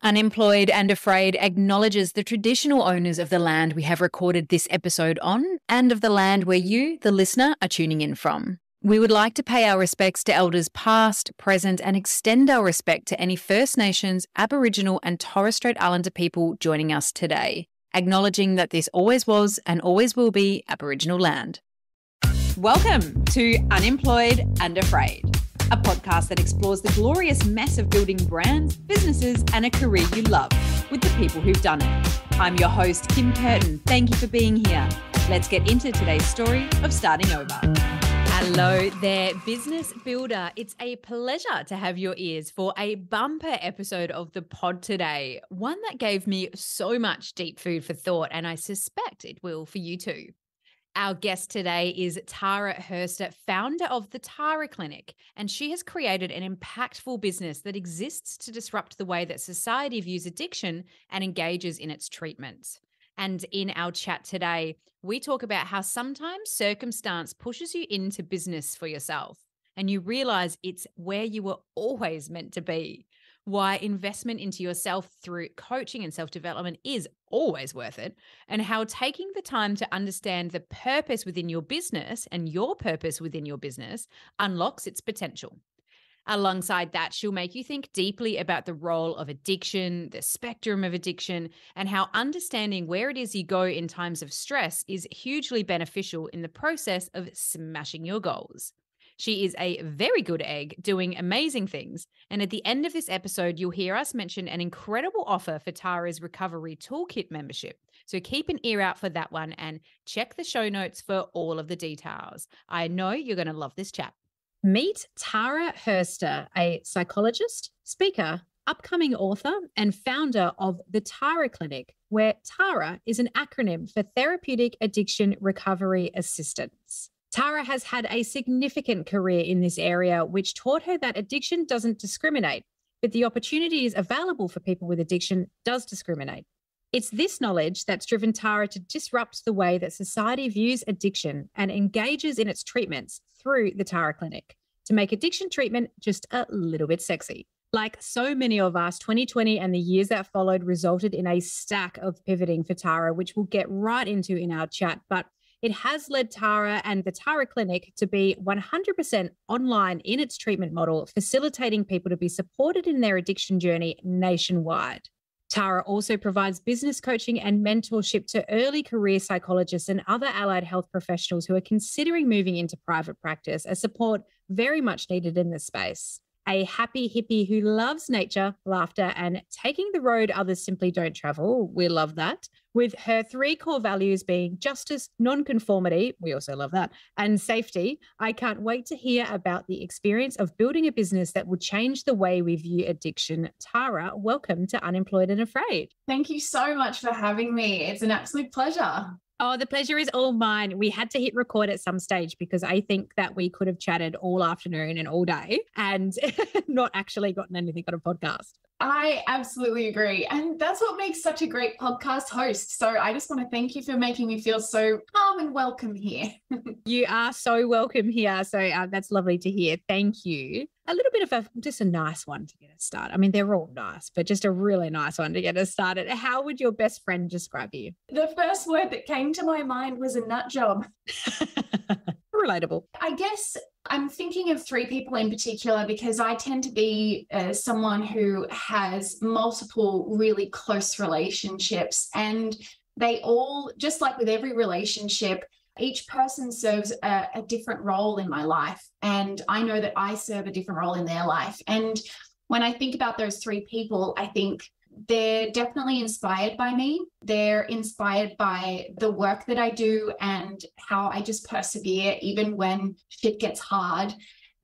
Unemployed and Afraid acknowledges the traditional owners of the land we have recorded this episode on and of the land where you, the listener, are tuning in from. We would like to pay our respects to elders past, present, and extend our respect to any First Nations, Aboriginal, and Torres Strait Islander people joining us today, acknowledging that this always was and always will be Aboriginal land. Welcome to Unemployed and Afraid, a podcast that explores the glorious mess of building brands, businesses, and a career you love with the people who've done it. I'm your host, Kim Curtin. Thank you for being here. Let's get into today's story of starting over. Hello there, business builder. It's a pleasure to have your ears for a bumper episode of the pod today, one that gave me so much deep food for thought, and I suspect it will for you too. Our guest today is Tara Hurster, founder of the Tara Clinic, and she has created an impactful business that exists to disrupt the way that society views addiction and engages in its treatments. And in our chat today, we talk about how sometimes circumstance pushes you into business for yourself, and you realize it's where you were always meant to be. Why investment into yourself through coaching and self-development is always worth it, and how taking the time to understand the purpose within your business and your purpose within your business unlocks its potential. Alongside that, she'll make you think deeply about the role of addiction, the spectrum of addiction, and how understanding where it is you go in times of stress is hugely beneficial in the process of smashing your goals. She is a very good egg doing amazing things. And at the end of this episode, you'll hear us mention an incredible offer for Tara's Recovery Toolkit membership. So keep an ear out for that one and check the show notes for all of the details. I know you're going to love this chat. Meet Tara Hurster, a psychologist, speaker, upcoming author, and founder of the Tara Clinic, where Tara is an acronym for Therapeutic Addiction Recovery Assistance. Tara has had a significant career in this area, which taught her that addiction doesn't discriminate, but the opportunities available for people with addiction does discriminate. It's this knowledge that's driven Tara to disrupt the way that society views addiction and engages in its treatments through the Tara Clinic to make addiction treatment just a little bit sexy. Like so many of us, 2020 and the years that followed resulted in a stack of pivoting for Tara, which we'll get right into in our chat, but it has led Tara and the Tara Clinic to be 100% online in its treatment model, facilitating people to be supported in their addiction journey nationwide. Tara also provides business coaching and mentorship to early career psychologists and other allied health professionals who are considering moving into private practice, a support very much needed in this space. A happy hippie who loves nature, laughter, and taking the road others simply don't travel. We love that. With her three core values being justice, nonconformity, we also love that, and safety. I can't wait to hear about the experience of building a business that will change the way we view addiction. Tara, welcome to Unemployed and Afraid. Thank you so much for having me. It's an absolute pleasure. Oh, the pleasure is all mine. We had to hit record at some stage because I think that we could have chatted all afternoon and all day and not actually gotten anything on a podcast. I absolutely agree. And that's what makes such a great podcast host. So I just want to thank you for making me feel so calm and welcome here. You are so welcome here. So that's lovely to hear. Thank you. A little bit of just a nice one to get us started. I mean, they're all nice, but just a really nice one to get us started. How would your best friend describe you? The first word that came to my mind was a nut job. Relatable. I guess I'm thinking of three people in particular because I tend to be someone who has multiple really close relationships, and they all, just like with every relationship, each person serves a different role in my life, and I know that I serve a different role in their life. And when I think about those three people, I think they're definitely inspired by me. They're inspired by the work that I do and how I just persevere even when shit gets hard.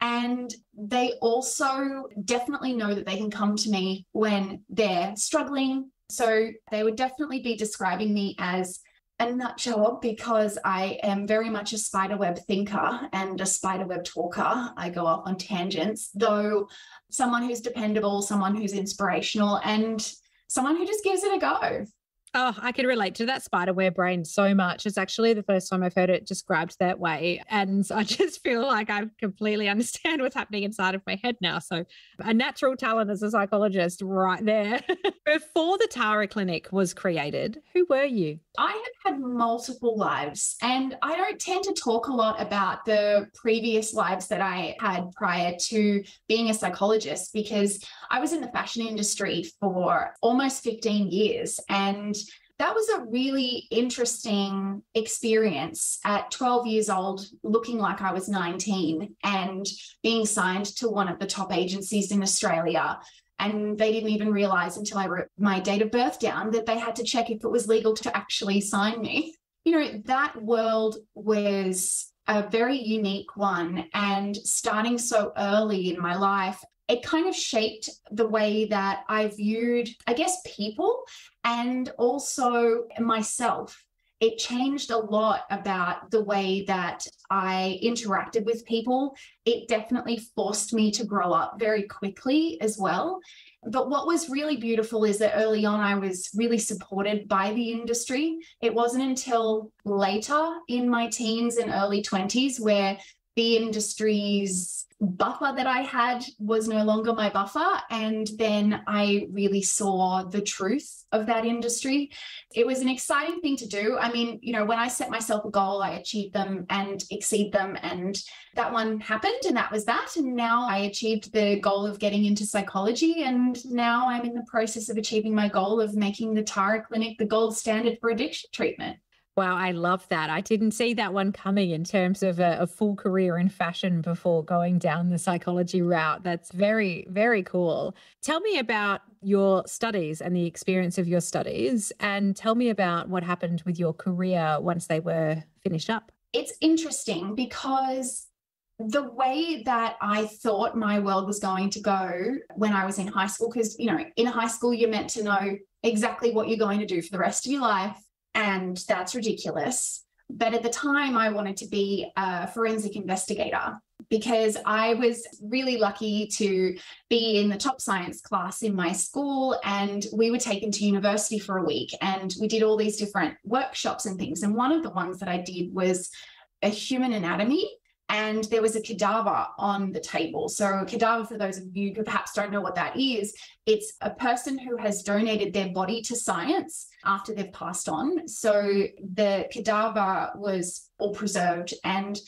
And they also definitely know that they can come to me when they're struggling. So they would definitely be describing me as a nut job because I am very much a spiderweb thinker and a spiderweb talker. I go off on tangents, though someone who's dependable, someone who's inspirational, and someone who just gives it a go. Oh, I can relate to that spiderweb brain so much. It's actually the first time I've heard it described that way. And I just feel like I completely understand what's happening inside of my head now. So a natural talent as a psychologist right there. Before the Tara Clinic was created, who were you? I have had multiple lives, and I don't tend to talk a lot about the previous lives that I had prior to being a psychologist, because I was in the fashion industry for almost 15 years. And that was a really interesting experience at 12 years old, looking like I was 19 and being signed to one of the top agencies in Australia. And they didn't even realize until I wrote my date of birth down that they had to check if it was legal to actually sign me. You know, that world was a very unique one. And starting so early in my life, it kind of shaped the way that I viewed, I guess, people and also myself. It changed a lot about the way that I interacted with people. It definitely forced me to grow up very quickly as well. But what was really beautiful is that early on, I was really supported by the industry. It wasn't until later in my teens and early 20s where the industry's buffer that I had was no longer my buffer. And then I really saw the truth of that industry. It was an exciting thing to do. I mean, you know, when I set myself a goal, I achieved them and exceed them. And that one happened, and that was that. And now I achieved the goal of getting into psychology. And now I'm in the process of achieving my goal of making the Tara Clinic the gold standard for addiction treatment. Wow, I love that. I didn't see that one coming in terms of a full career in fashion before going down the psychology route. That's very, very cool. Tell me about your studies and the experience of your studies, and tell me about what happened with your career once they were finished up. It's interesting because the way that I thought my world was going to go when I was in high school, because, you know, in high school, you're meant to know exactly what you're going to do for the rest of your life. And that's ridiculous. But at the time, I wanted to be a forensic investigator because I was really lucky to be in the top science class in my school. And we were taken to university for a week and we did all these different workshops and things. And one of the ones that I did was a human anatomy. And there was a cadaver on the table. So a cadaver, for those of you who perhaps don't know what that is, it's a person who has donated their body to science after they've passed on. So the cadaver was all preserved. And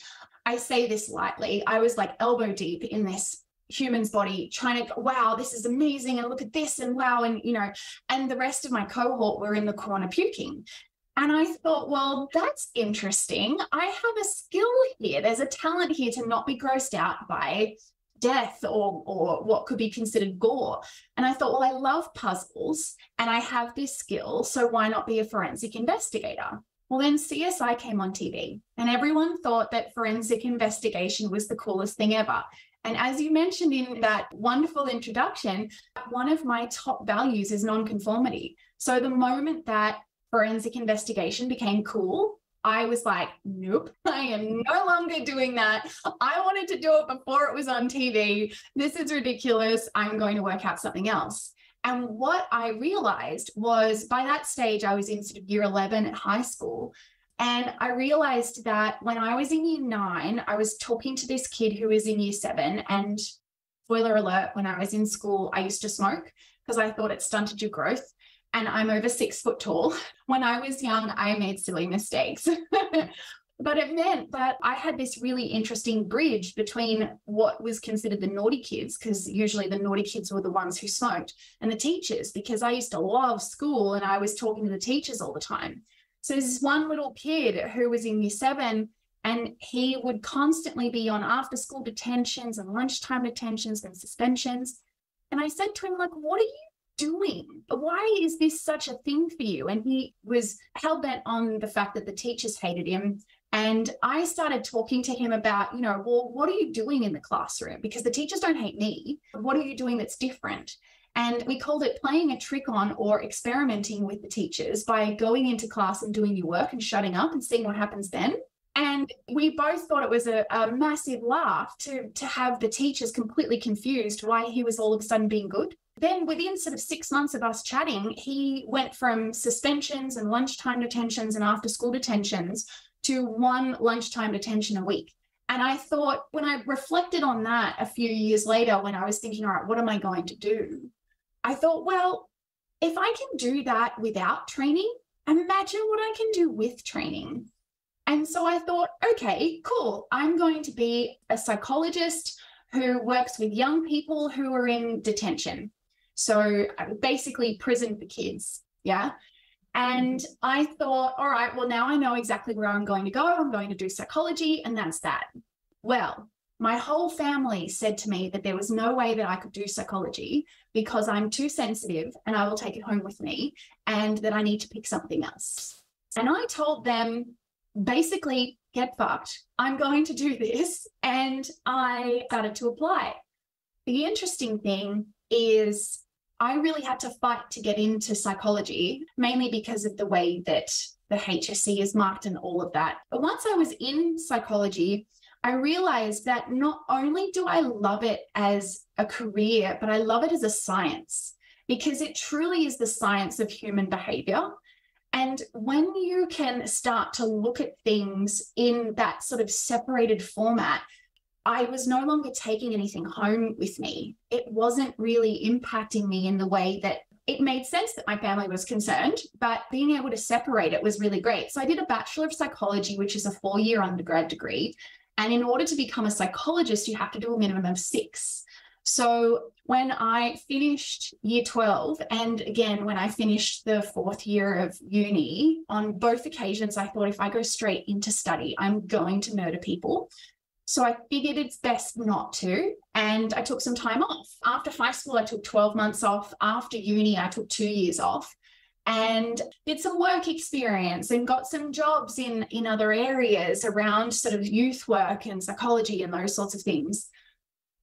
I say this lightly, I was like elbow deep in this human's body trying to go, wow, this is amazing. And look at this and wow. And, you know, and the rest of my cohort were in the corner puking. And I thought, well, that's interesting. I have a skill here. There's a talent here to not be grossed out by death or what could be considered gore. And I thought, well, I love puzzles and I have this skill, so why not be a forensic investigator? Well, then CSI came on TV and everyone thought that forensic investigation was the coolest thing ever. And as you mentioned in that wonderful introduction, one of my top values is nonconformity. So the moment that forensic investigation became cool, I was like, nope, I am no longer doing that. I wanted to do it before it was on TV. This is ridiculous. I'm going to work out something else. And what I realized was by that stage, I was in sort of year 11 at high school. And I realized that when I was in year 9, I was talking to this kid who was in year 7. And spoiler alert, when I was in school, I used to smoke because I thought it stunted your growth. And I'm over 6 foot tall. When I was young, I made silly mistakes. But it meant that I had this really interesting bridge between what was considered the naughty kids, because usually the naughty kids were the ones who smoked, and the teachers, because I used to love school and I was talking to the teachers all the time. So there's this one little kid who was in year 7, and he would constantly be on after school detentions and lunchtime detentions and suspensions. And I said to him, like, what are you doing? Why is this such a thing for you? And he was hell-bent on the fact that the teachers hated him. And I started talking to him about, you know, well, what are you doing in the classroom? Because the teachers don't hate me. What are you doing that's different? And we called it playing a trick on or experimenting with the teachers by going into class and doing your work and shutting up and seeing what happens then. And we both thought it was a massive laugh to have the teachers completely confused why he was all of a sudden being good. Then within sort of 6 months of us chatting, he went from suspensions and lunchtime detentions and after school detentions to 1 lunchtime detention a week. And I thought, when I reflected on that a few years later, when I was thinking, all right, what am I going to do? I thought, well, if I can do that without training, imagine what I can do with training. And so I thought, okay, cool. I'm going to be a psychologist who works with young people who are in detention. So basically prison for kids. Yeah. And I thought, all right, well, now I know exactly where I'm going to go. I'm going to do psychology, and that's that. Well, my whole family said to me that there was no way that I could do psychology because I'm too sensitive and I will take it home with me, and that I need to pick something else. And I told them, basically, get fucked. I'm going to do this. And I started to apply. The interesting thing is I really had to fight to get into psychology, mainly because of the way that the HSC is marked and all of that. But once I was in psychology, I realized that not only do I love it as a career, but I love it as a science, because it truly is the science of human behavior. And when you can start to look at things in that sort of separated format, I was no longer taking anything home with me. It wasn't really impacting me in the way that it made sense that my family was concerned, but being able to separate it was really great. So I did a Bachelor of Psychology, which is a 4-year undergrad degree. And in order to become a psychologist, you have to do a minimum of 6. So when I finished year 12, and again, when I finished the 4th year of uni, on both occasions, I thought if I go straight into study, I'm going to murder people. So I figured it's best not to, and I took some time off. After high school, I took 12 months off. After uni, I took 2 years off and did some work experience and got some jobs in other areas around sort of youth work and psychology and those sorts of things.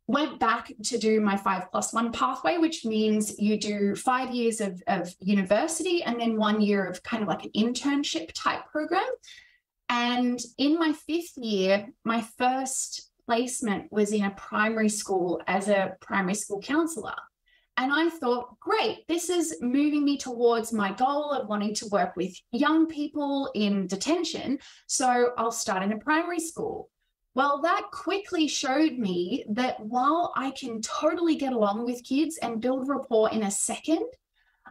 Went back to do my 5+1 pathway, which means you do 5 years of university and then 1 year of kind of like an internship type program. And in my 5th year, my first placement was in a primary school as a primary school counsellor. And I thought, great, this is moving me towards my goal of wanting to work with young people in detention. So I'll start in a primary school. Well, that quickly showed me that while I can totally get along with kids and build rapport in a second,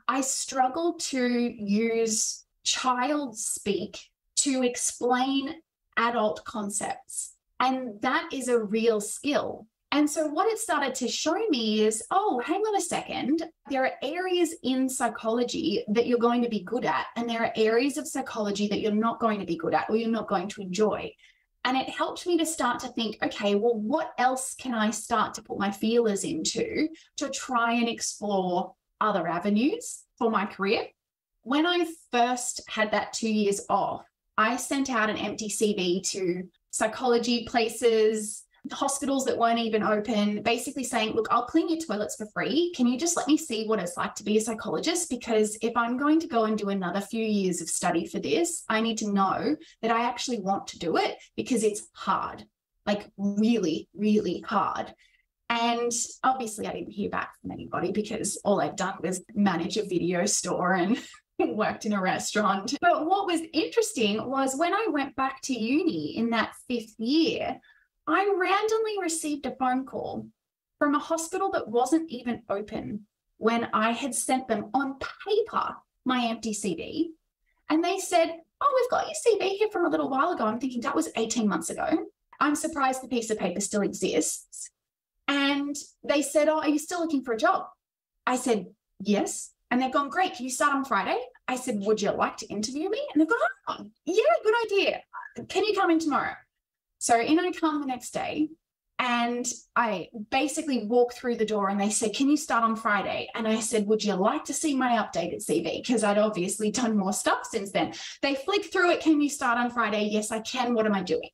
I struggle to use child speak to explain adult concepts. And that is a real skill. And so what it started to show me is, oh, hang on a second. There are areas in psychology that you're going to be good at, and there are areas of psychology that you're not going to be good at or you're not going to enjoy. And it helped me to start to think, okay, well, what else can I start to put my feelers into to try and explore other avenues for my career? When I first had that 2 years off, I sent out an empty CV to psychology places, hospitals that weren't even open, basically saying, look, I'll clean your toilets for free. Can you just let me see what it's like to be a psychologist? Because if I'm going to go and do another few years of study for this, I need to know that I actually want to do it, because it's hard, like really, really hard. And obviously I didn't hear back from anybody, because all I'd done was manage a video store and worked in a restaurant. But what was interesting was when I went back to uni in that 5th year, I randomly received a phone call from a hospital that wasn't even open when I had sent them on paper my empty CV. And they said, oh, we've got your CV here from a little while ago. I'm thinking that was 18 months ago. I'm surprised the piece of paper still exists. And they said, oh, are you still looking for a job? I said, yes. And they've gone, great, can you start on Friday? I said, would you like to interview me? And they've gone, oh, yeah, good idea. Can you come in tomorrow? So in I come the next day, and I basically walk through the door and they said, can you start on Friday? And I said, would you like to see my updated CV? Because I'd obviously done more stuff since then. They flicked through it. Can you start on Friday? Yes, I can. What am I doing?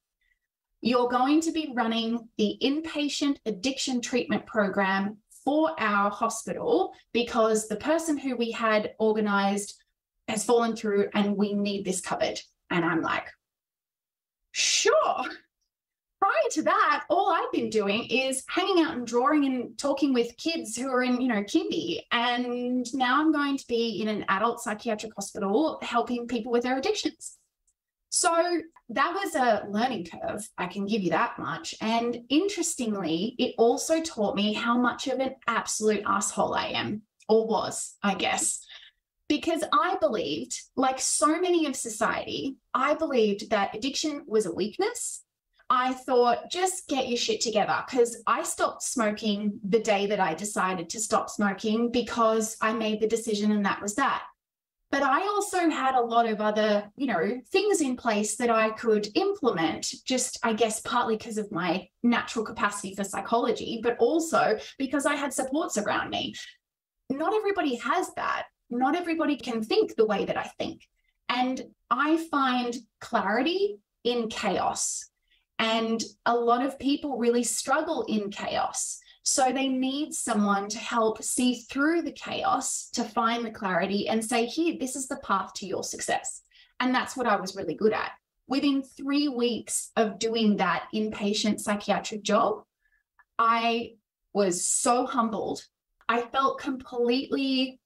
You're going to be running the inpatient addiction treatment program for our hospital, because the person who we had organized has fallen through and we need this covered. And I'm like, sure. prior to that, all I've been doing is hanging out and drawing and talking with kids who are in, kindy. And now I'm going to be in an adult psychiatric hospital helping people with their addictions. So that was a learning curve, I can give you that much. And interestingly, it also taught me how much of an absolute asshole I am, or was, I guess. Because I believed, like so many of society, I believed that addiction was a weakness. I thought, just get your shit together, because I stopped smoking the day that I decided to stop smoking because I made the decision and that was that. But I also had a lot of other, things in place that I could implement, just, I guess, partly because of my natural capacity for psychology, but also because I had supports around me. Not everybody has that. Not everybody can think the way that I think. And I find clarity in chaos. And a lot of people really struggle in chaos. So they need someone to help see through the chaos, to find the clarity and say, here, this is the path to your success. And that's what I was really good at. Within 3 weeks of doing that inpatient psychiatric job, I was so humbled. I felt completely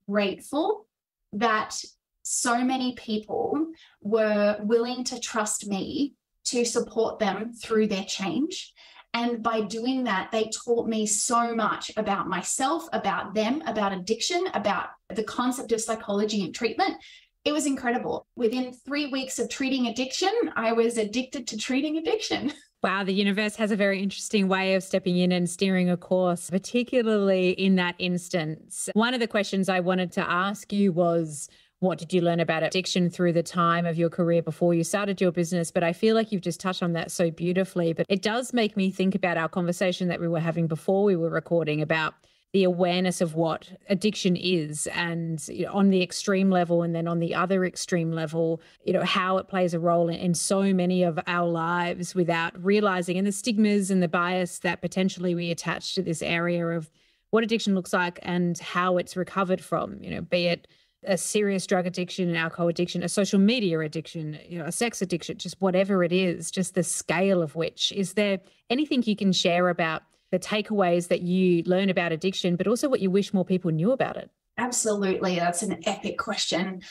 grateful that so many people were willing to trust me to support them through their change. And by doing that, they taught me so much about myself, about them, about addiction, about the concept of psychology and treatment. It was incredible. Within 3 weeks of treating addiction, I was addicted to treating addiction. Wow, the universe has a very interesting way of stepping in and steering a course, particularly in that instance. One of the questions I wanted to ask you was, what did you learn about addiction through the time of your career before you started your business? But I feel like you've just touched on that so beautifully. But it does make me think about our conversation that we were having before we were recording about the awareness of what addiction is, and on the extreme level, and then on the other extreme level, how it plays a role in so many of our lives without realizing, and the stigmas and the bias that potentially we attach to this area of what addiction looks like and how it's recovered from, be it a serious drug addiction, an alcohol addiction, a social media addiction, a sex addiction, just whatever it is, just the scale of which. Is there anything you can share about the takeaways that you learn about addiction, but also what you wish more people knew about it? Absolutely. That's an epic question.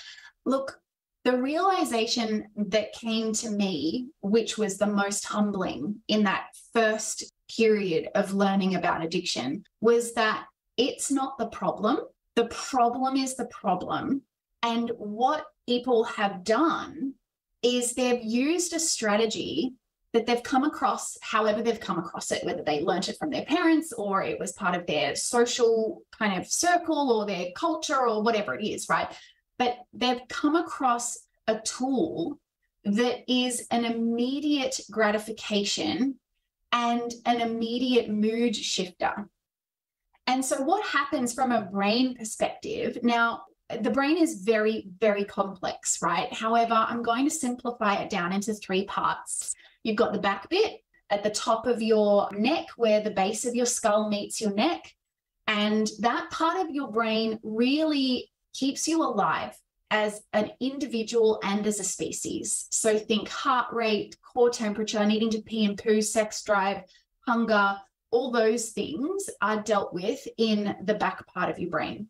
Look, the realization that came to me, which was the most humbling in that first period of learning about addiction, was that it's not the problem. The problem is the problem. And what people have done is they've used a strategy that they've come across, however they've come across it, whether they learnt it from their parents or it was part of their social kind of circle or their culture or whatever it is, right? But they've come across a tool that is an immediate gratification and an immediate mood shifter. And so what happens from a brain perspective, now the brain is very, very complex, right? However, I'm going to simplify it down into 3 parts. You've got the back bit at the top of your neck where the base of your skull meets your neck. And that part of your brain really keeps you alive as an individual and as a species. So think heart rate, core temperature, needing to pee and poo, sex drive, hunger, all those things are dealt with in the back part of your brain.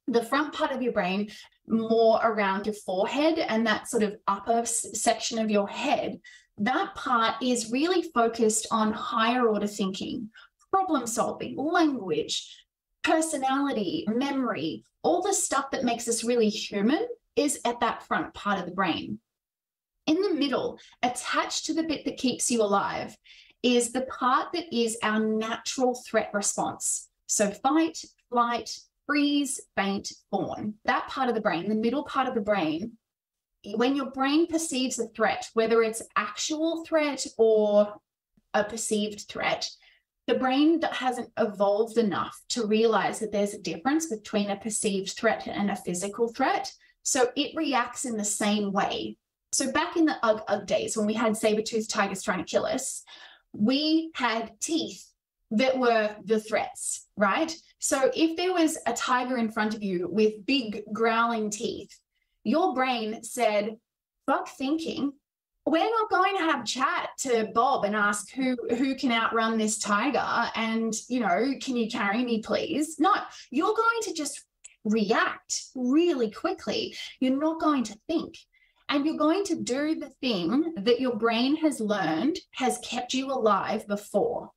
The front part of your brain, more around your forehead and that sort of upper section of your head, that part is really focused on higher order thinking, problem solving, language, personality, memory, all the stuff that makes us really human is at that front part of the brain. In the middle, attached to the bit that keeps you alive, is the part that is our natural threat response. So fight, flight, freeze, faint, fawn. That part of the brain, the middle part of the brain, when your brain perceives a threat, whether it's actual threat or a perceived threat, the brain that hasn't evolved enough to realize that there's a difference between a perceived threat and a physical threat. So it reacts in the same way. So back in the Ugg days, when we had saber-toothed tigers trying to kill us, we had teeth that were the threats, right? So if there was a tiger in front of you with big growling teeth, your brain said, fuck thinking, we're not going to have chat to Bob and ask who can outrun this tiger and, can you carry me, please? No, you're going to just react really quickly. You're not going to think. And you're going to do the thing that your brain has learned has kept you alive before.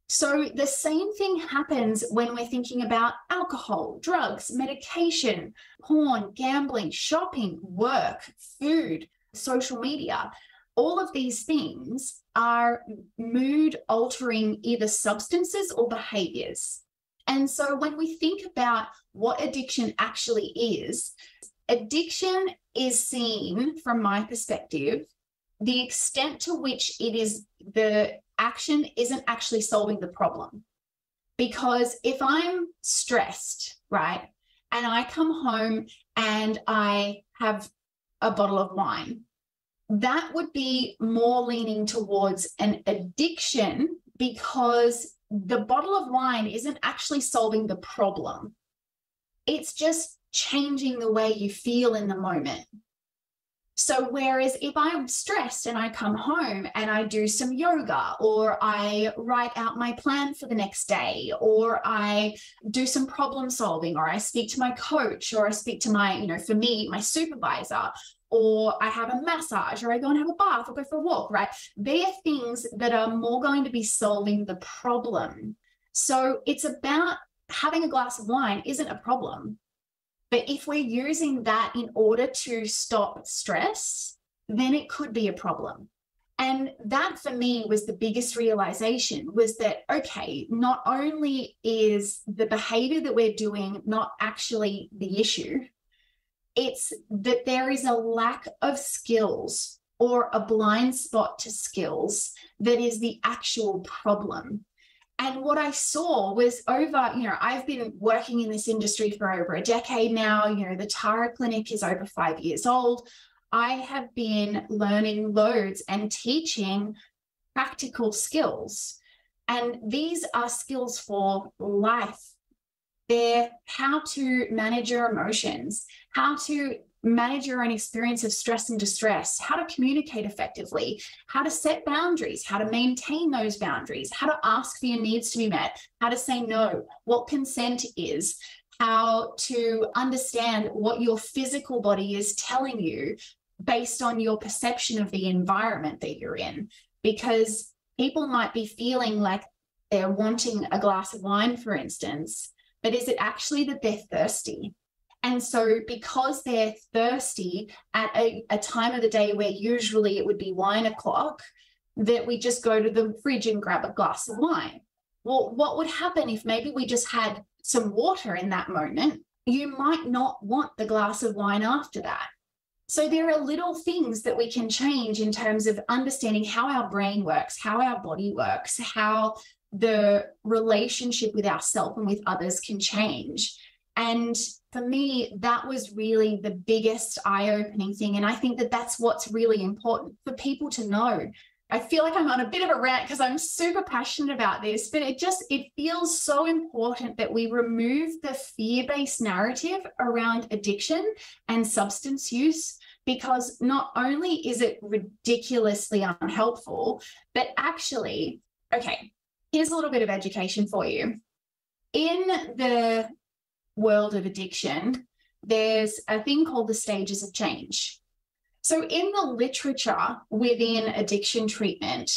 So the same thing happens when we're thinking about alcohol, drugs, medication, porn, gambling, shopping, work, food, social media. All of these things are mood-altering either substances or behaviors. And so when we think about what addiction actually is, addiction is seen, from my perspective, the extent to which the action isn't actually solving the problem. Because if I'm stressed, right, and I come home and I have a bottle of wine, that would be more leaning towards an addiction, because the bottle of wine isn't actually solving the problem. It's just changing the way you feel in the moment. So whereas if I'm stressed and I come home and I do some yoga, or I write out my plan for the next day, or I do some problem solving, or I speak to my coach, or I speak to my, for me, my supervisor, or I have a massage, or I go and have a bath, or go for a walk, right? They're things that are more going to be solving the problem. So it's about having a glass of wine isn't a problem. But if we're using that in order to stop stress, then it could be a problem. And that for me was the biggest realization, was that, okay, not only is the behavior that we're doing not actually the issue, it's that there is a lack of skills or a blind spot to skills that is the actual problem. And what I saw was I've been working in this industry for over a decade now. The Tara Clinic is over 5 years old. I have been learning loads and teaching practical skills. And these are skills for life. They're how to manage your emotions, how to manage your own experience of stress and distress, how to communicate effectively, how to set boundaries, how to maintain those boundaries, how to ask for your needs to be met, how to say no, what consent is, how to understand what your physical body is telling you based on your perception of the environment that you're in. Because people might be feeling like they're wanting a glass of wine, for instance, but is it actually that they're thirsty? And so because they're thirsty at a time of the day where usually it would be wine o'clock, that we just go to the fridge and grab a glass of wine. Well, what would happen if maybe we just had some water in that moment? You might not want the glass of wine after that. So there are little things that we can change in terms of understanding how our brain works, how our body works, how the relationship with ourselves and with others can change. And for me, that was really the biggest eye-opening thing. And I think that that's what's really important for people to know. I feel like I'm on a bit of a rant because I'm super passionate about this, but it feels so important that we remove the fear-based narrative around addiction and substance use, because not only is it ridiculously unhelpful, but actually, okay, here's a little bit of education for you. In the world of addiction, there's a thing called the stages of change. So in the literature within addiction treatment,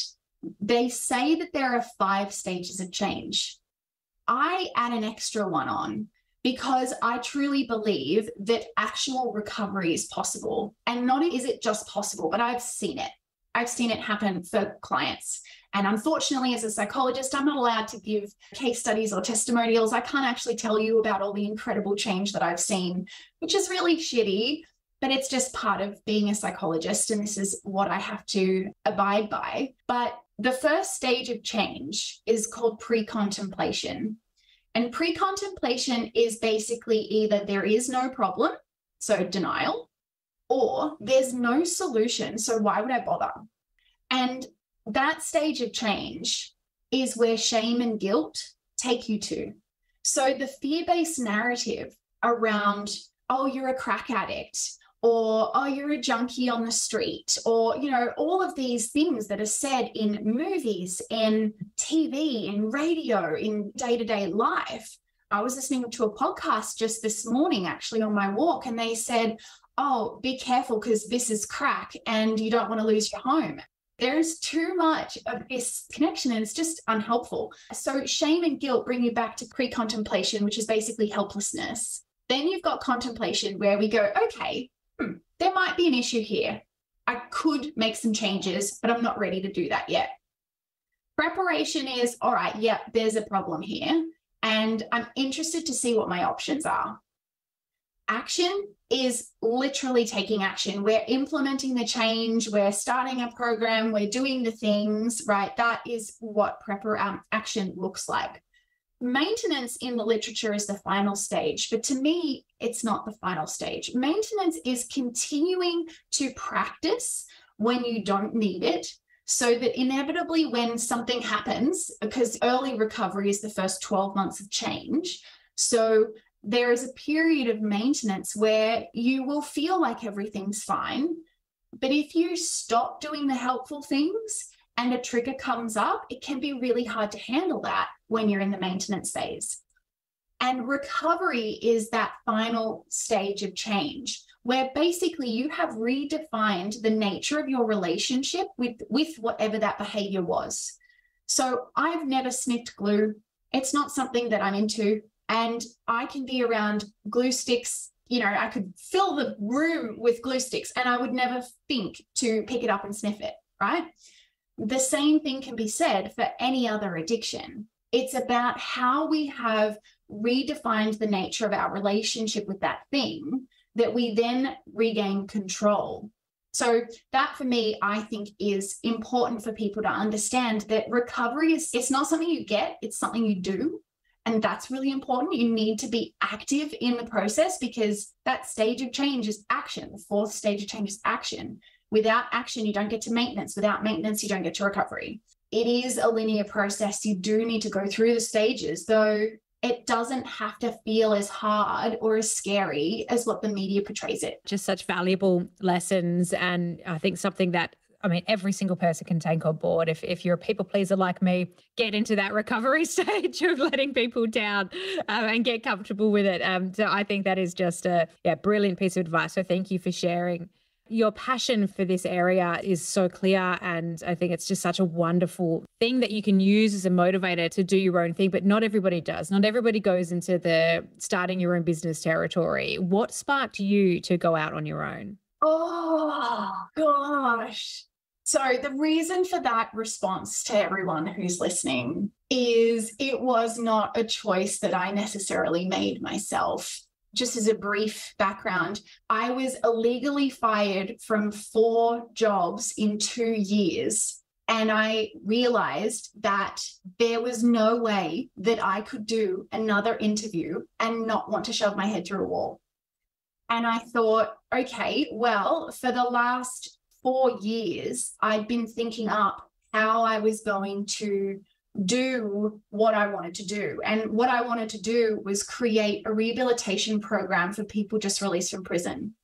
they say that there are 5 stages of change. I add an extra one on because I truly believe that actual recovery is possible. And not is it just possible, but I've seen it. I've seen it happen for clients. And unfortunately, as a psychologist, I'm not allowed to give case studies or testimonials. I can't actually tell you about all the incredible change that I've seen, which is really shitty, but it's just part of being a psychologist. And this is what I have to abide by. But the first stage of change is called pre-contemplation. And pre-contemplation is basically either there is no problem, so denial, or there's no solution, so why would I bother? And that stage of change is where shame and guilt take you to. So the fear-based narrative around, oh, you're a crack addict, or, oh, you're a junkie on the street, or, you know, all of these things that are said in movies, in TV, in radio, in day-to-day life. I was listening to a podcast just this morning, actually, on my walk, and they said, oh, be careful because this is crack and you don't want to lose your home. There's too much of this connection and it's just unhelpful. So shame and guilt bring you back to pre-contemplation, which is basically helplessness. Then you've got contemplation where we go, okay, there might be an issue here. I could make some changes, but I'm not ready to do that yet. Preparation is, all right, yeah, there's a problem here, and I'm interested to see what my options are. Action is literally taking action. We're implementing the change. We're starting a program. We're doing the things, right? That is what action looks like. Maintenance in the literature is the final stage, but to me, it's not the final stage. Maintenance is continuing to practice when you don't need it, so that inevitably when something happens, because early recovery is the first 12 months of change, so there is a period of maintenance where you will feel like everything's fine. But if you stop doing the helpful things and a trigger comes up, it can be really hard to handle that when you're in the maintenance phase. And recovery is that final stage of change where basically you have redefined the nature of your relationship with whatever that behavior was. So I've never sniffed glue. It's not something that I'm into. And I can be around glue sticks, you know, I could fill the room with glue sticks and I would never think to pick it up and sniff it, right? The same thing can be said for any other addiction. It's about how we have redefined the nature of our relationship with that thing that we then regain control. So that for me, I think is important for people to understand that recovery it's not something you get, it's something you do. And that's really important. You need to be active in the process because that stage of change is action. The fourth stage of change is action. Without action, you don't get to maintenance. Without maintenance, you don't get to recovery. It is a linear process. You do need to go through the stages, though it doesn't have to feel as hard or as scary as what the media portrays it. Just such valuable lessons. And I think something that every single person can take on board. If you're a people pleaser like me, get into that recovery stage of letting people down and get comfortable with it. So I think that is just a brilliant piece of advice. So thank you for sharing. Your passion for this area is so clear. And I think it's just such a wonderful thing that you can use as a motivator to do your own thing. But not everybody does. Not everybody goes into the starting your own business territory. What sparked you to go out on your own? Oh, gosh. So the reason for that response to everyone who's listening is it was not a choice that I necessarily made myself. Just as a brief background, I was illegally fired from 4 jobs in 2 years. And I realized that there was no way that I could do another interview and not want to shove my head through a wall. And I thought, okay, well, for the last 4 years, I'd been thinking up how I was going to do what I wanted to do. And what I wanted to do was create a rehabilitation program for people just released from prison.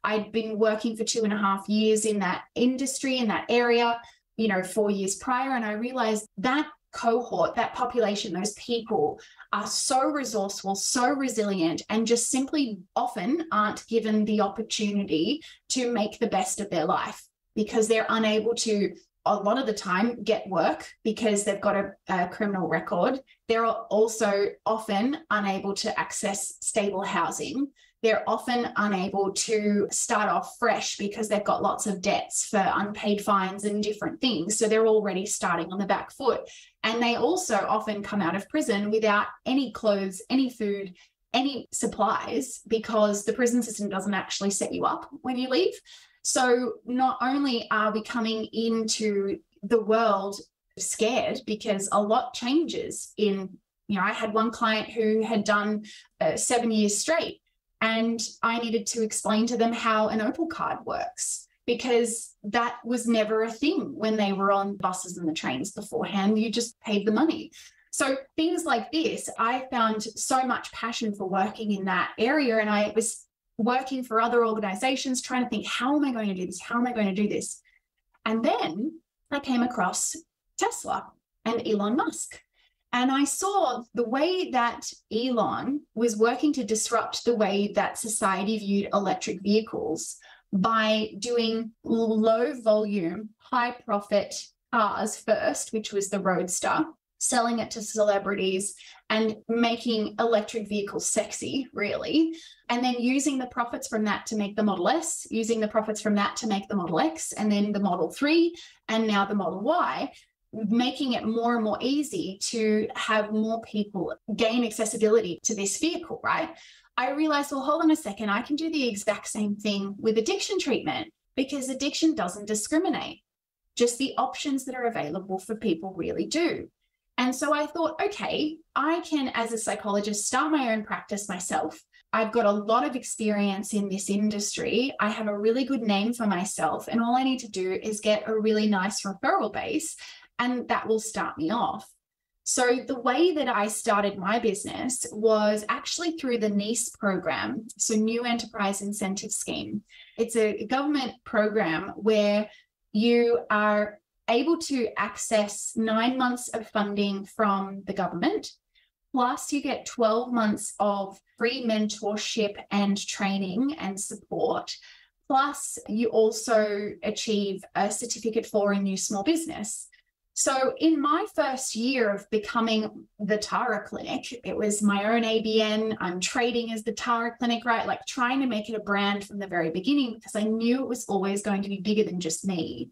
I'd been working for 2.5 years in that industry, in that area, 4 years prior. And I realized that cohort, that population, those people are so resourceful, so resilient, and just simply often aren't given the opportunity to make the best of their life because they're unable to, a lot of the time, get work because they've got a criminal record. They're also often unable to access stable housing. They're often unable to start off fresh because they've got lots of debts for unpaid fines and different things. So they're already starting on the back foot. And they also often come out of prison without any clothes, any food, any supplies because the prison system doesn't actually set you up when you leave. So not only are we coming into the world scared because a lot changes in, I had one client who had done 7 years straight. And I needed to explain to them how an Opal card works because that was never a thing when they were on buses and the trains beforehand. You just paid the money. So things like this, I found so much passion for working in that area. And I was working for other organizations, trying to think, how am I going to do this? How am I going to do this? And then I came across Tesla and Elon Musk. And I saw the way that Elon was working to disrupt the way that society viewed electric vehicles by doing low volume, high profit cars first, which was the Roadster, selling it to celebrities and making electric vehicles sexy, really. And then using the profits from that to make the Model S, using the profits from that to make the Model X, and then the Model 3, and now the Model Y, making it more and more easy to have more people gain accessibility to this vehicle, right? I realized, well, hold on a second, I can do the exact same thing with addiction treatment, because addiction doesn't discriminate. Just the options that are available for people really do. And so I thought, okay, I can, as a psychologist, start my own practice myself. I've got a lot of experience in this industry. I have a really good name for myself, and all I need to do is get a really nice referral base, and that will start me off. So the way that I started my business was actually through the NEIS program, so New Enterprise Incentive Scheme. It's a government program where you are able to access 9 months of funding from the government, plus you get 12 months of free mentorship and training and support, plus you also achieve a certificate for a new small business. So in my first year of becoming the Tara Clinic, it was my own ABN. I'm trading as the Tara Clinic, right? Like trying to make it a brand from the very beginning, because I knew it was always going to be bigger than just me.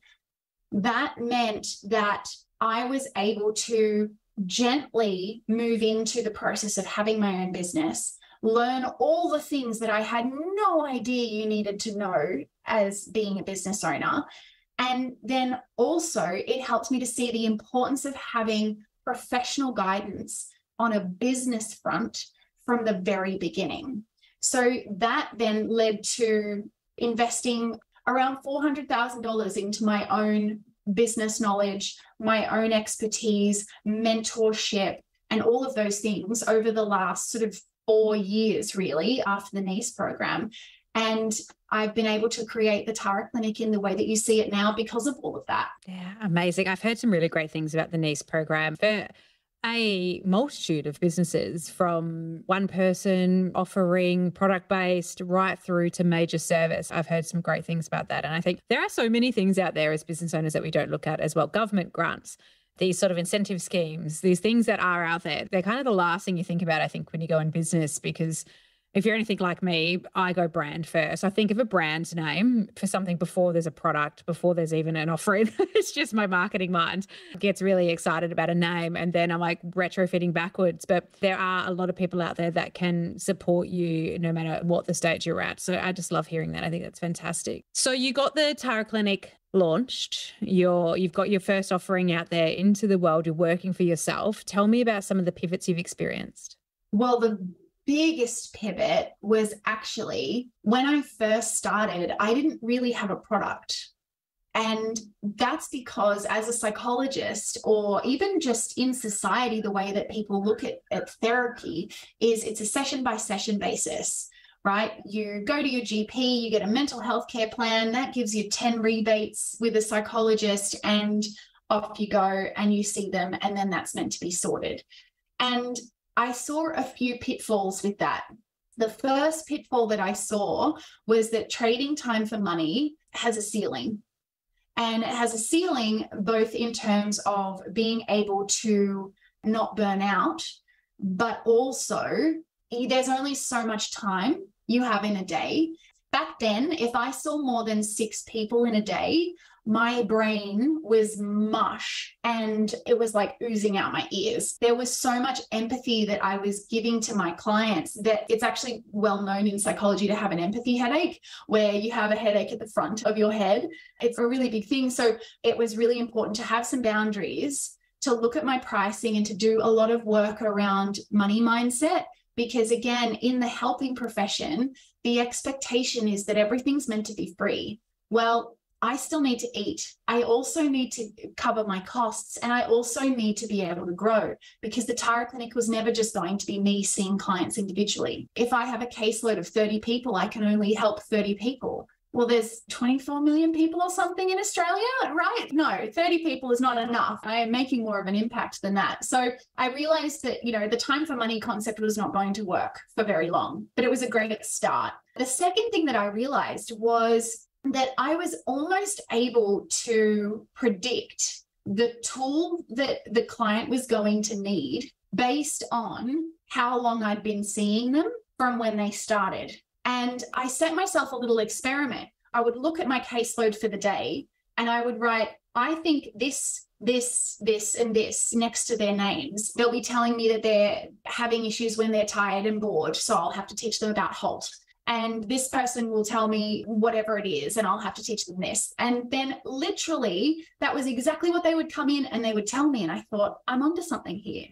That meant that I was able to gently move into the process of having my own business, learn all the things that I had no idea you needed to know as being a business owner. And then also it helped me to see the importance of having professional guidance on a business front from the very beginning. So that then led to investing around $400,000 into my own business knowledge, my own expertise, mentorship, and all of those things over the last sort of 4 years, really, after the NEIS program. And I've been able to create the Tara Clinic in the way that you see it now because of all of that. Yeah, amazing. I've heard some really great things about the NEIS program for a multitude of businesses, from one person offering product-based right through to major service. I've heard some great things about that. And I think there are so many things out there as business owners that we don't look at as well. Government grants, these sort of incentive schemes, these things that are out there, they're kind of the last thing you think about, I think, when you go in business, because if you're anything like me, I go brand first. I think of a brand name for something before there's a product, before there's even an offering. It's just my marketing mind gets really excited about a name, and then I'm like retrofitting backwards. But there are a lot of people out there that can support you no matter what the stage you're at. So I just love hearing that. I think that's fantastic. So you got the Tara Clinic launched. You've got your first offering out there into the world. You're working for yourself. Tell me about some of the pivots you've experienced. Well, the biggest pivot was actually when I first started, I didn't really have a product. And that's because as a psychologist, or even just in society, the way that people look at therapy is it's a session by session basis, right? You go to your GP, you get a mental health care plan that gives you 10 rebates with a psychologist, and off you go and you see them, and then that's meant to be sorted. And I saw a few pitfalls with that. The first pitfall that I saw was that trading time for money has a ceiling. And it has a ceiling both in terms of being able to not burn out, but also there's only so much time you have in a day. Back then, if I saw more than 6 people in a day, my brain was mush and it was like oozing out my ears. There was so much empathy that I was giving to my clients that it's actually well known in psychology to have an empathy headache, where you have a headache at the front of your head. It's a really big thing. So it was really important to have some boundaries, to look at my pricing and to do a lot of work around money mindset. Because again, in the helping profession, the expectation is that everything's meant to be free. Well, I still need to eat. I also need to cover my costs, and I also need to be able to grow, because the Tara Clinic was never just going to be me seeing clients individually. If I have a caseload of 30 people, I can only help 30 people. Well, there's 24 million people or something in Australia, right? No, 30 people is not enough. I am making more of an impact than that. So I realized that, the time for money concept was not going to work for very long, but it was a great start. The second thing that I realized was that I was almost able to predict the tool that the client was going to need based on how long I'd been seeing them from when they started. And I set myself a little experiment. I would look at my caseload for the day and I would write, I think this, and this next to their names. They'll be telling me that they're having issues when they're tired and bored, so I'll have to teach them about HALT. And this person will tell me whatever it is, and I'll have to teach them this. And then literally, that was exactly what they would come in and they would tell me. And I thought, I'm onto something here.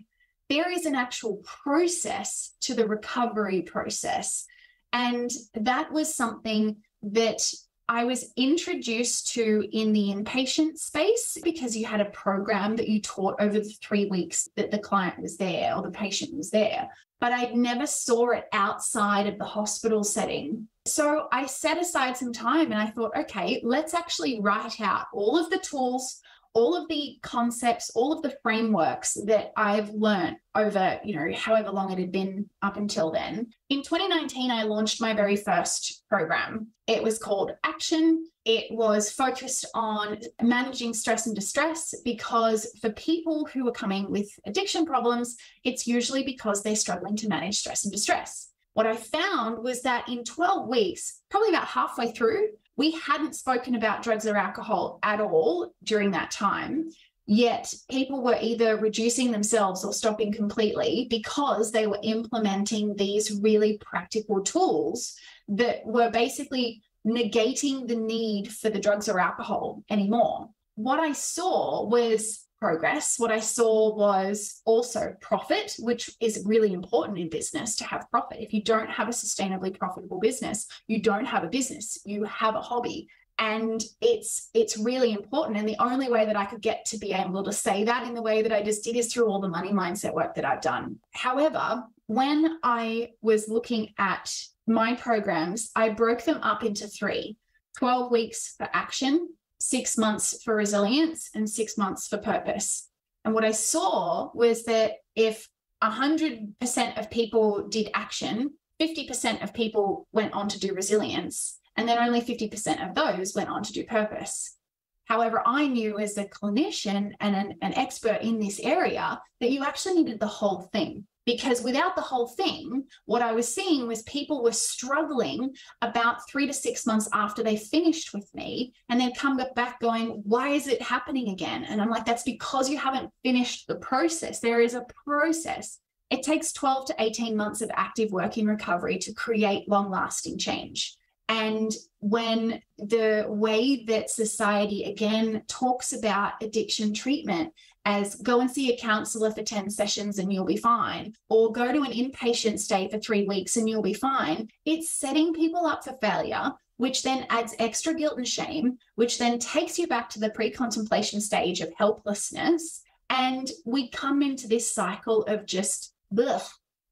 There is an actual process to the recovery process. And that was something that I was introduced to in the inpatient space, because you had a program that you taught over the 3 weeks that the client was there or the patient was there. But I never saw it outside of the hospital setting. So I set aside some time and I thought, okay, let's actually write out all of the tools, all of the concepts, all of the frameworks that I've learned over, however long it had been up until then. In 2019, I launched my very first program. It was called Action. It was focused on managing stress and distress, because for people who are coming with addiction problems, it's usually because they're struggling to manage stress and distress. What I found was that in 12 weeks, probably about halfway through, we hadn't spoken about drugs or alcohol at all during that time, yet people were either reducing themselves or stopping completely because they were implementing these really practical tools that were basically negating the need for the drugs or alcohol anymore. What I saw was progress. What I saw was also profit, which is really important in business, to have profit. If you don't have a sustainably profitable business, you don't have a business, you have a hobby. And it's really important. And the only way that I could get to be able to say that in the way that I just did is through all the money mindset work that I've done. However, when I was looking at my programs, I broke them up into 3: 12 weeks for action, 6 months for resilience, and 6 months for purpose. And what I saw was that if 100% of people did action, 50% of people went on to do resilience, and then only 50% of those went on to do purpose. However, I knew as a clinician and an expert in this area that you actually needed the whole thing. Because without the whole thing, what I was seeing was people were struggling about 3 to 6 months after they finished with me, and then come back going, why is it happening again? And I'm like, that's because you haven't finished the process. There is a process. It takes 12 to 18 months of active work in recovery to create long-lasting change. And when the way that society, again, talks about addiction treatment as go and see a counselor for 10 sessions and you'll be fine, or go to an inpatient stay for 3 weeks and you'll be fine, it's setting people up for failure, which then adds extra guilt and shame, which then takes you back to the pre-contemplation stage of helplessness. And we come into this cycle of just, ugh,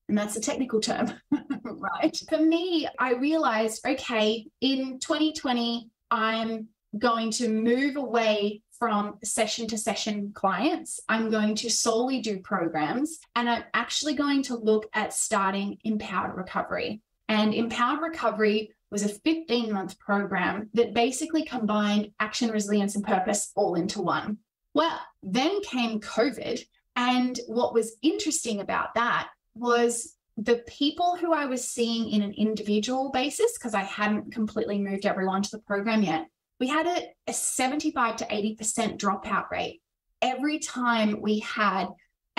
and that's a technical term, right? For me, I realized, okay, in 2020, I'm going to move away from session to session clients. I'm going to solely do programs, and I'm actually going to look at starting Empowered Recovery. And Empowered Recovery was a 15-month program that basically combined action, resilience, and purpose all into one. Well, then came COVID. And what was interesting about that was the people who I was seeing in an individual basis, because I hadn't completely moved everyone to the program yet, we had a 75 to 80% dropout rate. Every time we had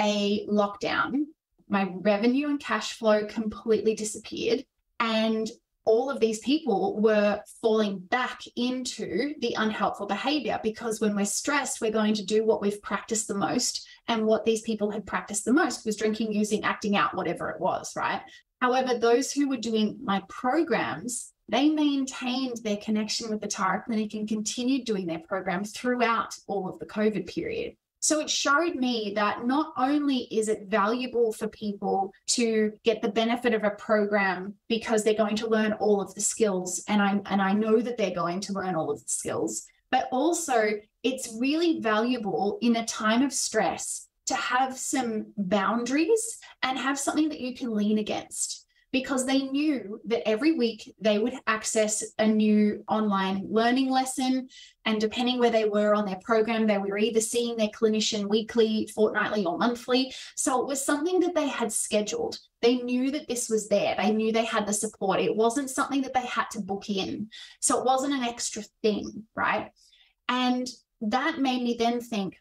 a lockdown, my revenue and cash flow completely disappeared. And all of these people were falling back into the unhelpful behavior, because when we're stressed, we're going to do what we've practiced the most. And what these people had practiced the most was drinking, using, acting out, whatever it was, right? However, those who were doing my programs they maintained their connection with the Tara Clinic and continued doing their program throughout all of the COVID period. So it showed me that not only is it valuable for people to get the benefit of a program because they're going to learn all of the skills, and I know that they're going to learn all of the skills, but also it's really valuable in a time of stress to have some boundaries and have something that you can lean against. Because they knew that every week they would access a new online learning lesson. And depending where they were on their program, they were either seeing their clinician weekly, fortnightly, or monthly. So it was something that they had scheduled. They knew that this was there. They knew they had the support. It wasn't something that they had to book in. So it wasn't an extra thing, right? And that made me then think,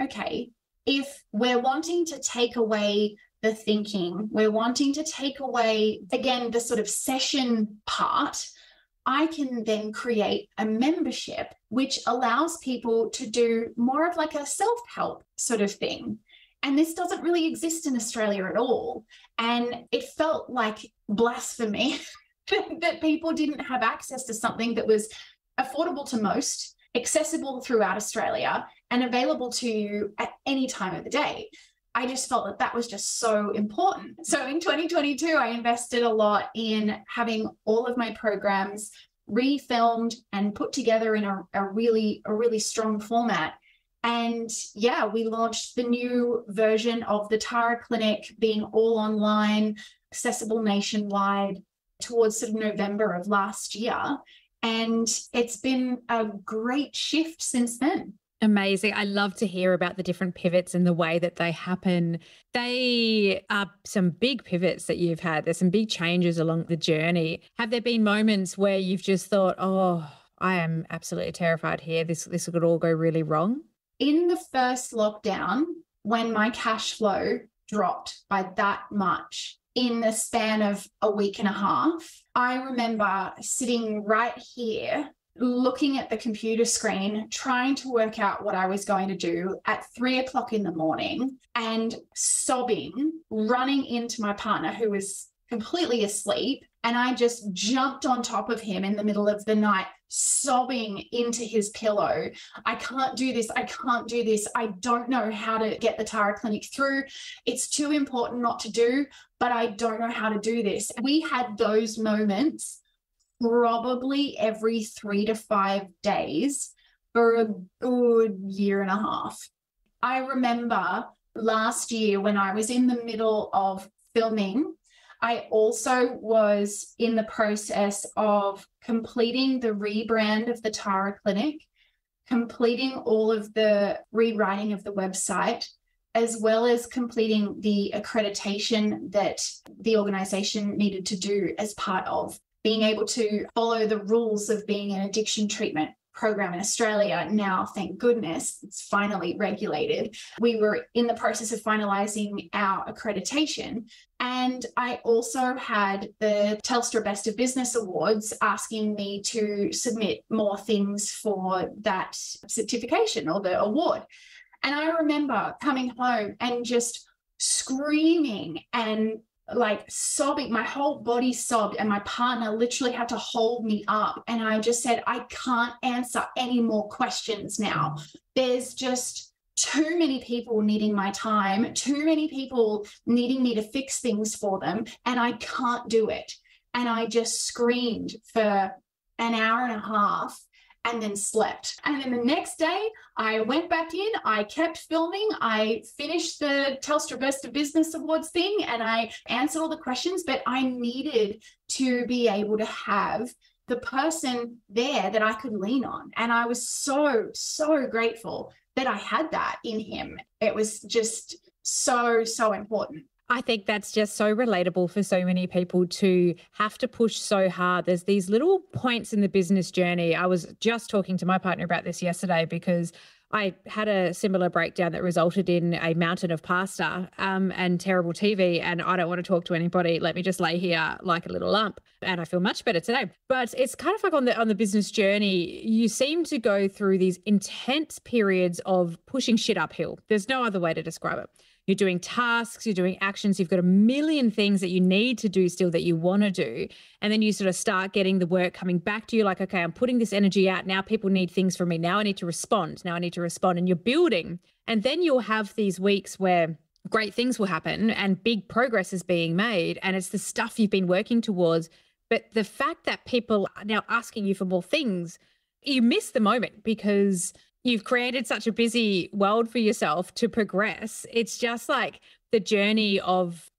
okay, if we're wanting to take away the thinking, we're wanting to take away, again, the sort of session part, I can then create a membership which allows people to do more of like a self-help sort of thing. And this doesn't really exist in Australia at all. And it felt like blasphemy that people didn't have access to something that was affordable to most, accessible throughout Australia, and available to you at any time of the day. I just felt that that was just so important. So in 2022, I invested a lot in having all of my programs refilmed and put together in a really strong format. And yeah, we launched the new version of the Tara Clinic, being all online, accessible nationwide, towards sort of November of last year. And it's been a great shift since then. Amazing. I love to hear about the different pivots and the way that they happen. They are some big pivots that you've had. There's some big changes along the journey. Have there been moments where you've just thought, oh, I am absolutely terrified here. This could all go really wrong? In the first lockdown, when my cash flow dropped by that much in the span of a week and a half, I remember sitting right here looking at the computer screen, trying to work out what I was going to do at 3 o'clock in the morning and sobbing, running into my partner who was completely asleep. And I just jumped on top of him in the middle of the night, sobbing into his pillow. I can't do this. I can't do this. I don't know how to get the Tara Clinic through. It's too important not to do, but I don't know how to do this. We had those moments probably every 3 to 5 days for a good year and a half. I remember last year when I was in the middle of filming, I also was in the process of completing the rebrand of the Tara Clinic, completing all of the rewriting of the website, as well as completing the accreditation that the organization needed to do as part of being able to follow the rules of being an addiction treatment program in Australia. Now, thank goodness, it's finally regulated. We were in the process of finalising our accreditation. And I also had the Telstra Best of Business Awards asking me to submit more things for that certification or the award. And I remember coming home and just screaming and like sobbing, my whole body sobbed, and my partner literally had to hold me up. And I just said, I can't answer any more questions now. There's just too many people needing my time, too many people needing me to fix things for them, and I can't do it. And I just screamed for an hour and a half and then slept. And then the next day I went back in, I kept filming, I finished the Telstra Best of Business Awards thing, and I answered all the questions, but I needed to be able to have the person there that I could lean on. And I was so grateful that I had that in him. It was just so important. I think that's just so relatable for so many people to have to push so hard. There's these little points in the business journey. I was just talking to my partner about this yesterday because I had a similar breakdown that resulted in a mountain of pasta and terrible TV, and I don't want to talk to anybody. Let me just lay here like a little lump. And I feel much better today. But it's kind of like on the business journey, you seem to go through these intense periods of pushing shit uphill. There's no other way to describe it. you're doing tasks, you're doing actions, you've got a million things that you need to do still that you want to do. And then you sort of start getting the work coming back to you like, okay, I'm putting this energy out. Now people need things from me. Now I need to respond. Now I need to respond. And you're building. And then you'll have these weeks where great things will happen and big progress is being made. And it's the stuff you've been working towards. But the fact that people are now asking you for more things, you miss the moment because you've created such a busy world for yourself to progress. It's just like the journey of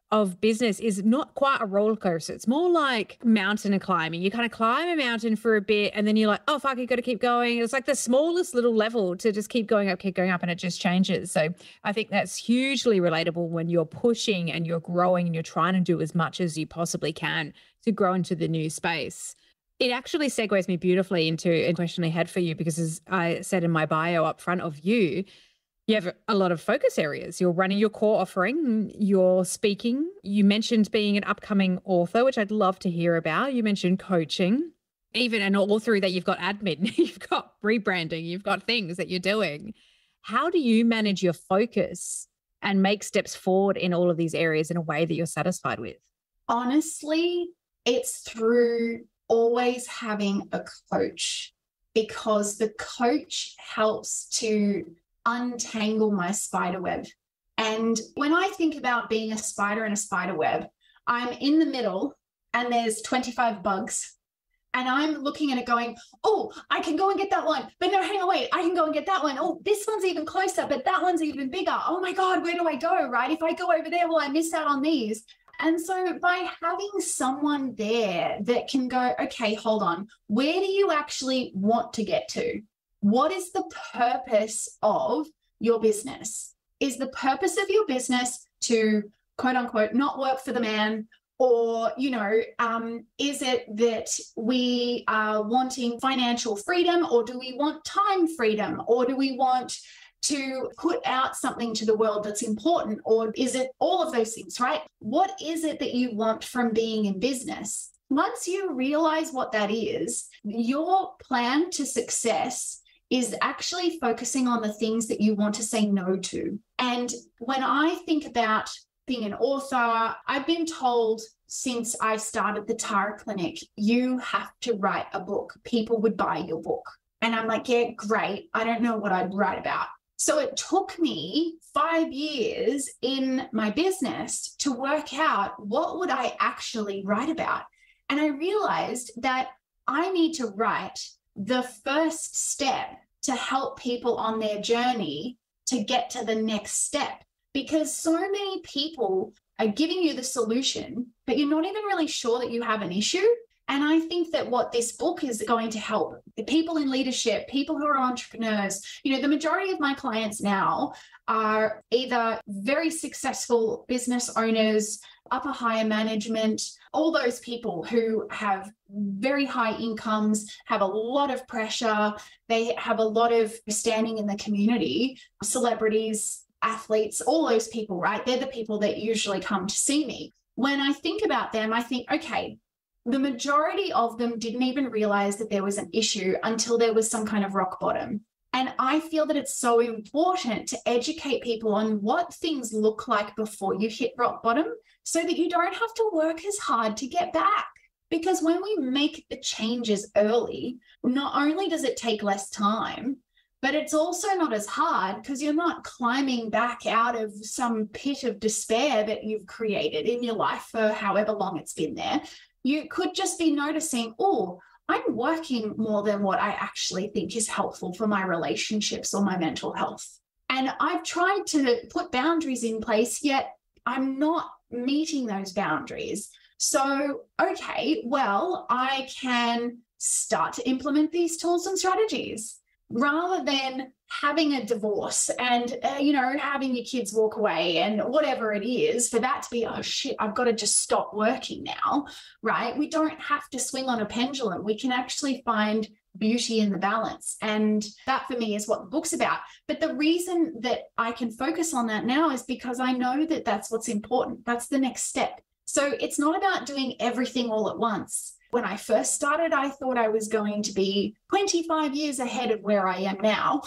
business is not quite a roller coaster. It's more like mountain climbing. You kind of climb a mountain for a bit and then you're like, oh, fuck, you got to keep going. It's like the smallest little level to just keep going up, and it just changes. So I think that's hugely relatable when you're pushing and you're growing and you're trying to do as much as you possibly can to grow into the new space. It actually segues me beautifully into a question I had for you because, as I said in my bio up front of you, you have a lot of focus areas. You're running your core offering, you're speaking. You mentioned being an upcoming author, which I'd love to hear about. You mentioned coaching, and all through that you've got admin, you've got rebranding, you've got things that you're doing. How do you manage your focus and make steps forward in all of these areas in a way that you're satisfied with? Honestly, it's through always having a coach, because the coach helps to untangle my spider web. And when I think about being a spider in a spider web, I'm in the middle and there's 25 bugs. And I'm looking at it going, oh, I can go and get that one. But no, hang on, wait, I can go and get that one. Oh, this one's even closer, but that one's even bigger. Oh my God, where do I go, right? If I go over there, will I miss out on these? And so by having someone there that can go, okay, hold on, where do you actually want to get to? What is the purpose of your business? Is the purpose of your business to, quote unquote, not work for the man? Or, is it that we are wanting financial freedom, or do we want time freedom, or do we want to put out something to the world that's important? Or is it all of those things, right? What is it that you want from being in business? Once you realize what that is, your plan to success is actually focusing on the things that you want to say no to. And when I think about being an author, I've been told since I started the Tara Clinic, you have to write a book. People would buy your book. And I'm like, yeah, great. I don't know what I'd write about. So it took me 5 years in my business to work out what would I actually write about. And I realized that I need to write the first step to help people on their journey to get to the next step. Because so many people are giving you the solution, but you're not even really sure that you have an issue. And I think that what this book is going to help people in leadership, people who are entrepreneurs, the majority of my clients now are either very successful business owners, upper higher management, all those people who have very high incomes, have a lot of pressure, they have a lot of standing in the community, celebrities, athletes, all those people, right? They're the people that usually come to see me. When I think about them, I think, okay, the majority of them didn't even realize that there was an issue until there was some kind of rock bottom. And I feel that it's so important to educate people on what things look like before you hit rock bottom so that you don't have to work as hard to get back. Because when we make the changes early, not only does it take less time, but it's also not as hard because you're not climbing back out of some pit of despair that you've created in your life for however long it's been there. You could just be noticing, oh, I'm working more than what I actually think is helpful for my relationships or my mental health. And I've tried to put boundaries in place, yet I'm not meeting those boundaries. So, okay, well, I can start to implement these tools and strategies rather than having a divorce and, having your kids walk away and whatever it is for that to be, oh shit, I've got to just stop working now, right? We don't have to swing on a pendulum. We can actually find beauty in the balance. And that for me is what the book's about. But the reason that I can focus on that now is because I know that that's what's important. That's the next step. So it's not about doing everything all at once. When I first started, I thought I was going to be 25 years ahead of where I am now.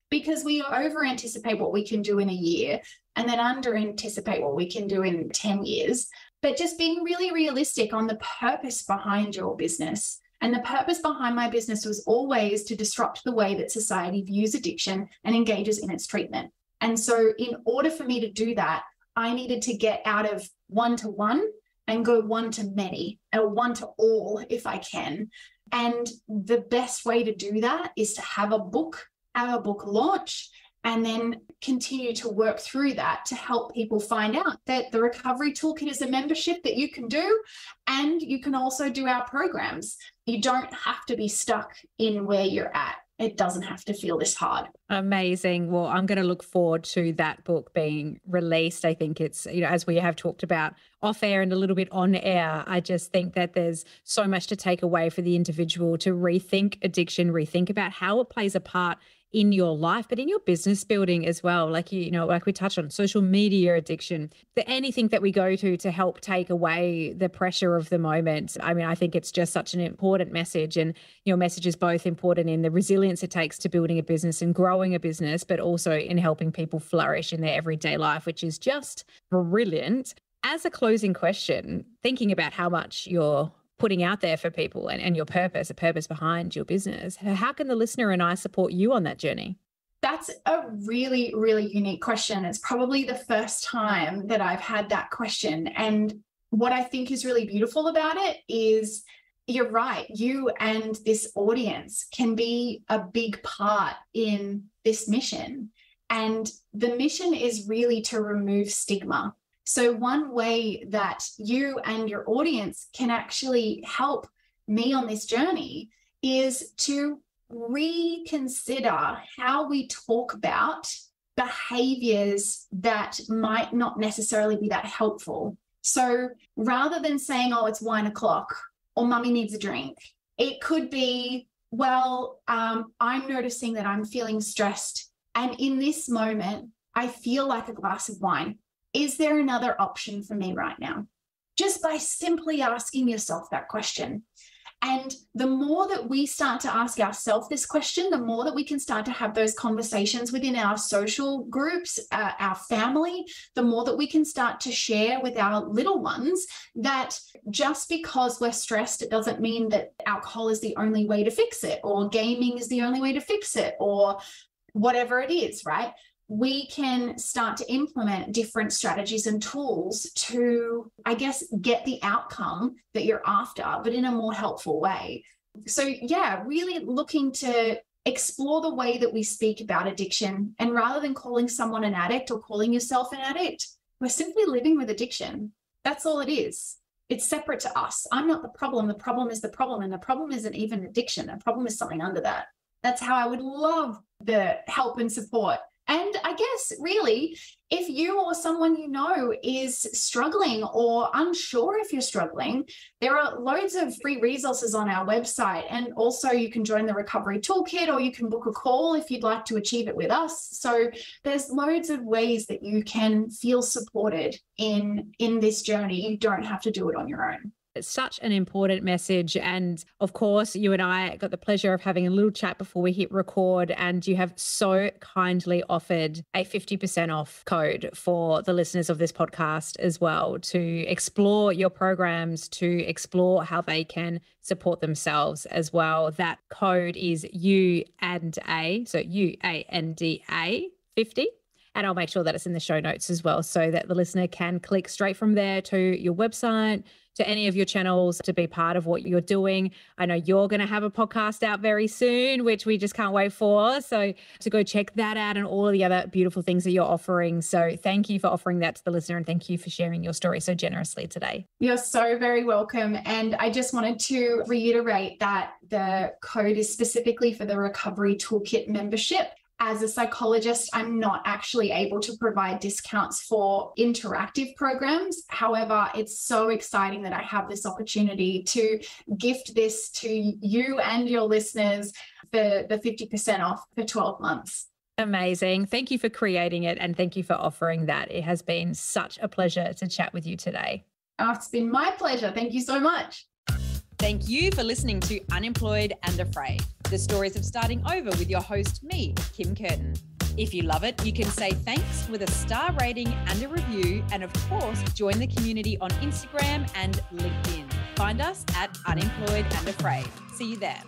because we over anticipate what we can do in a year and then under anticipate what we can do in 10 years. But just being really realistic on the purpose behind your business. And the purpose behind my business was always to disrupt the way that society views addiction and engages in its treatment. And so in order for me to do that, I needed to get out of one-to-one and go one-to-many, or one-to-all if I can. And the best way to do that is to have a book launch, and then continue to work through that to help people find out that the Recovery Toolkit is a membership that you can do, and you can also do our programs. You don't have to be stuck in where you're at. It doesn't have to feel this hard. Amazing. Well, I'm going to look forward to that book being released. I think it's, as we have talked about off air and a little bit on air, I just think that there's so much to take away for the individual to rethink addiction, rethink about how it plays a part in your life, but in your business building as well. Like, like we touched on social media addiction, anything that we go to help take away the pressure of the moment. I mean, I think it's just such an important message, and your message is both important in the resilience it takes to building a business and growing a business, but also in helping people flourish in their everyday life, which is just brilliant. As a closing question, thinking about how much you're putting out there for people and your purpose, the purpose behind your business, how can the listener and I support you on that journey? That's a really, really unique question. It's probably the first time that I've had that question. And what I think is really beautiful about it is, you're right, you and this audience can be a big part in this mission. And the mission is really to remove stigma. So one way that you and your audience can actually help me on this journey is to reconsider how we talk about behaviors that might not necessarily be that helpful. So rather than saying, oh, it's wine o'clock or mummy needs a drink, it could be, well, I'm noticing that I'm feeling stressed. And in this moment, I feel like a glass of wine. Is there another option for me right now? Just by simply asking yourself that question. And the more that we start to ask ourselves this question, the more that we can start to have those conversations within our social groups, our family, the more that we can start to share with our little ones that just because we're stressed, it doesn't mean that alcohol is the only way to fix it, or gaming is the only way to fix it, or whatever it is, right? We can start to implement different strategies and tools to, I guess, get the outcome that you're after, but in a more helpful way. So yeah, really looking to explore the way that we speak about addiction. And rather than calling someone an addict or calling yourself an addict, we're simply living with addiction. That's all it is. It's separate to us. I'm not the problem. The problem is the problem. And the problem isn't even addiction. The problem is something under that. That's how I would love the help and support. And I guess really, if you or someone you know is struggling or unsure if you're struggling, there are loads of free resources on our website. And also you can join the Recovery Toolkit, or you can book a call if you'd like to achieve it with us. So there's loads of ways that you can feel supported in this journey. You don't have to do it on your own. It's such an important message. And of course, you and I got the pleasure of having a little chat before we hit record, and you have so kindly offered a 50% off code for the listeners of this podcast as well, to explore your programs, to explore how they can support themselves as well. That code is UANDA, so UANDA 50. And I'll make sure that it's in the show notes as well, so that the listener can click straight from there to your website, to any of your channels, to be part of what you're doing. I know you're going to have a podcast out very soon, which we just can't wait for. So to go check that out and all of the other beautiful things that you're offering. So thank you for offering that to the listener, and thank you for sharing your story so generously today. You're so very welcome. And I just wanted to reiterate that the code is specifically for the Recovery Toolkit membership. As a psychologist, I'm not actually able to provide discounts for interactive programs. However, it's so exciting that I have this opportunity to gift this to you and your listeners for the 50% off for 12 months. Amazing. Thank you for creating it, and thank you for offering that. It has been such a pleasure to chat with you today. Oh, it's been my pleasure. Thank you so much. Thank you for listening to Unemployed and Afraid. The Stories of Starting Over with your host, me, Kim Curtin. If you love it, you can say thanks with a star rating and a review, and of course, join the community on Instagram and LinkedIn. Find us at Unemployed and Afraid. See you there.